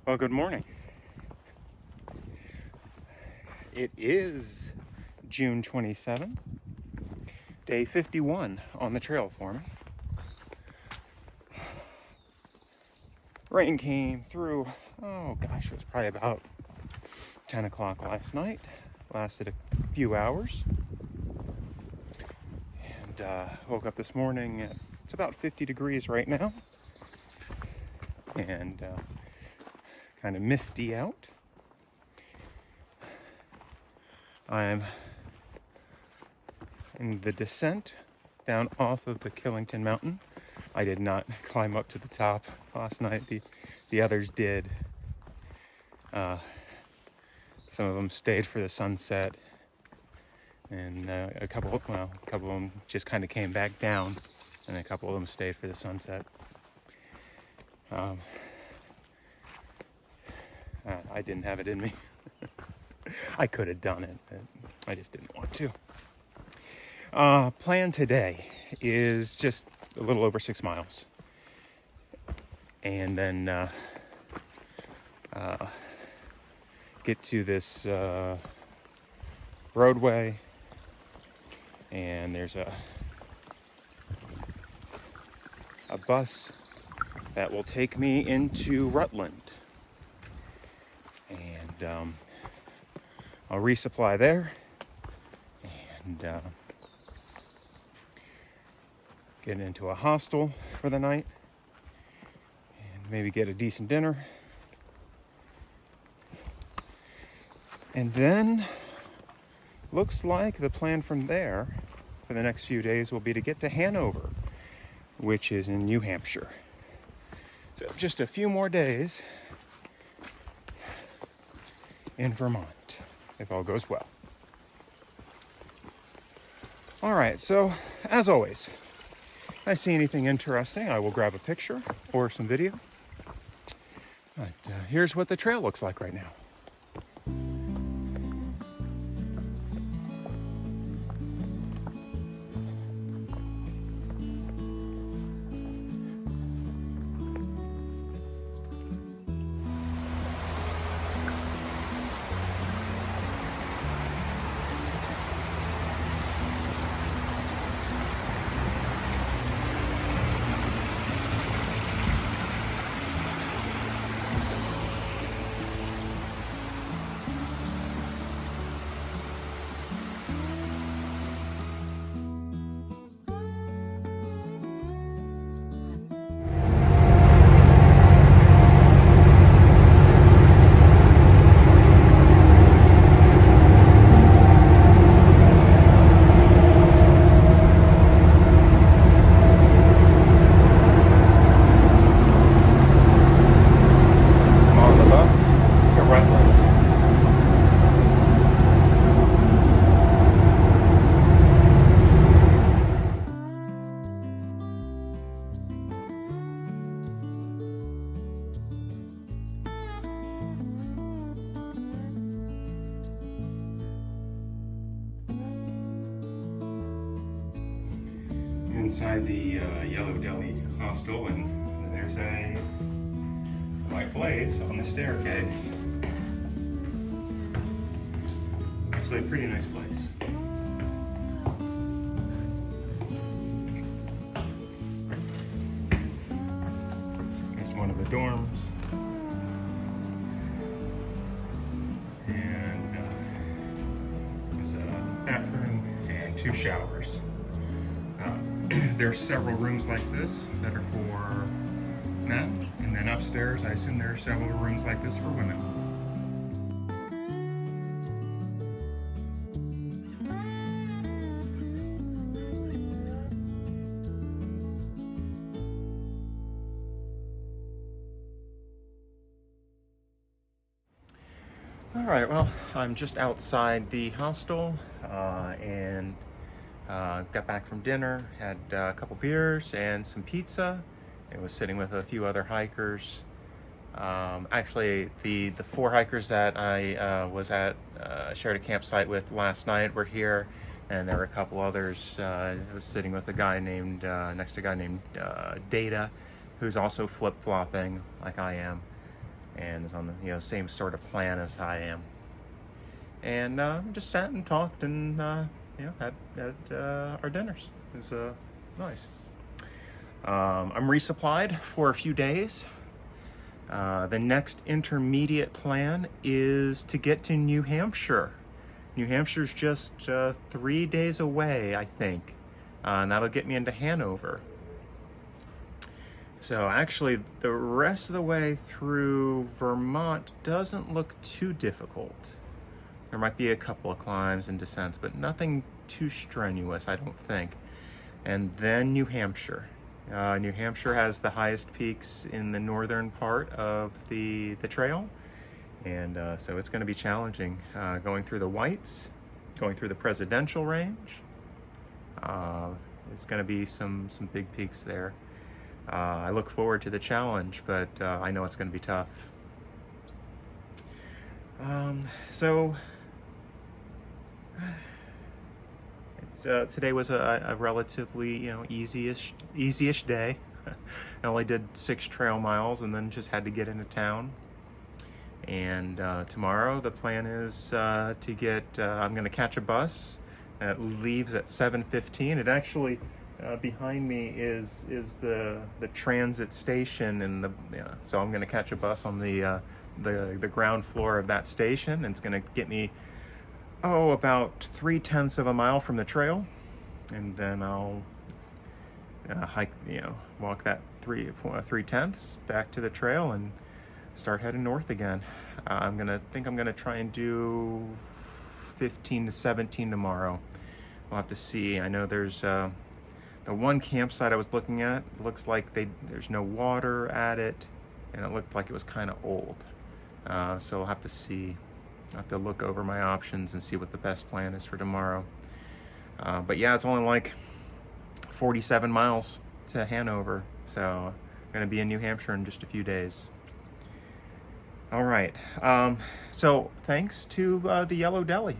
Well, good morning. It is June 27th, day 51 on the trail for me. Rain came through, it was probably about 10 o'clock last night. Lasted a few hours. And woke up this morning, it's about 50 degrees right now. And kind of misty out. I'm in the descent down off of the Killington Mountain. I did not climb up to the top last night. The others did. Some of them stayed for the sunset, and a couple of them just kind of came back down, and a couple of them stayed for the sunset. I didn't have it in me. I could have done it, but I just didn't want to. Plan today is just a little over 6 miles. And then get to this roadway, and there's a bus that will take me into Rutland. And I'll resupply there and get into a hostel for the night and maybe get a decent dinner. And then looks like the plan from there for the next few days will be to get to Hanover, which is in New Hampshire. So just a few more days in Vermont, if all goes well. All right, so as always, if I see anything interesting, I will grab a picture or some video. But here's what the trail looks like right now. Inside the Yellow Deli hostel, and there's a white blaze on the staircase. It's actually a pretty nice place. There's one of the dorms, and there's a bathroom and 2 showers. There are several rooms like this that are for men, and then upstairs I assume there are several rooms like this for women. All right, well, I'm just outside the hostel and got back from dinner, had a couple beers and some pizza. I was sitting with a few other hikers. Actually, the 4 hikers that I shared a campsite with last night were here, and there were a couple others. I was sitting with a guy named Data, who's also flip-flopping like I am. and is on the same sort of plan as I am. And just sat and talked and had our dinners. It was nice. I'm resupplied for a few days. The next intermediate plan is to get to New Hampshire. New Hampshire's just 3 days away, I think. And that'll get me into Hanover. So actually, the rest of the way through Vermont doesn't look too difficult. There might be a couple of climbs and descents, but nothing too strenuous, I don't think. And then New Hampshire. New Hampshire has the highest peaks in the northern part of the trail. And so it's going to be challenging, going through the Whites, going through the Presidential Range. It's going to be some big peaks there. I look forward to the challenge, but I know it's going to be tough. Today was a relatively easy-ish day. I only did 6 trail miles and then just had to get into town. And tomorrow the plan is to get. I'm going to catch a bus that leaves at 7:15. It actually behind me is the transit station, and so I'm going to catch a bus on the ground floor of that station, and it's going to get me about 0.3 of a mile from the trail, and then I'll hike, walk that 0.3 back to the trail and start heading north again. I'm gonna try and do 15 to 17 tomorrow. We'll have to see. I know there's the one campsite I was looking at. Looks like there's no water at it, and it looked like it was kind of old. So we'll have to see. I have to look over my options and see what the best plan is for tomorrow. But yeah, it's only like 47 miles to Hanover, so I'm going to be in New Hampshire in just a few days. All right. So thanks to the Yellow Deli.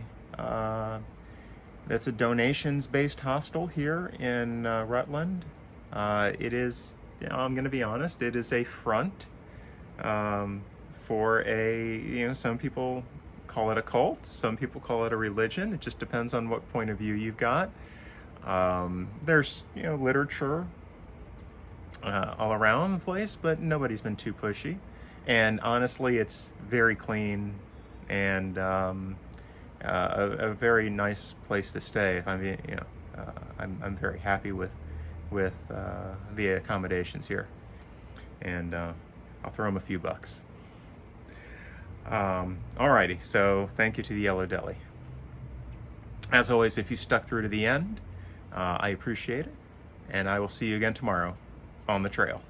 That's a donations-based hostel here in Rutland. It is, I'm going to be honest, it is a front for some people call it a cult, some people call it a religion. It just depends on what point of view you've got. There's literature all around the place, but nobody's been too pushy. And honestly, it's very clean and a very nice place to stay. If I'm very happy with the accommodations here, and I'll throw them a few bucks. Alrighty, so thank you to the Yellow Deli. As always, if you stuck through to the end, I appreciate it, and I will see you again tomorrow on the trail.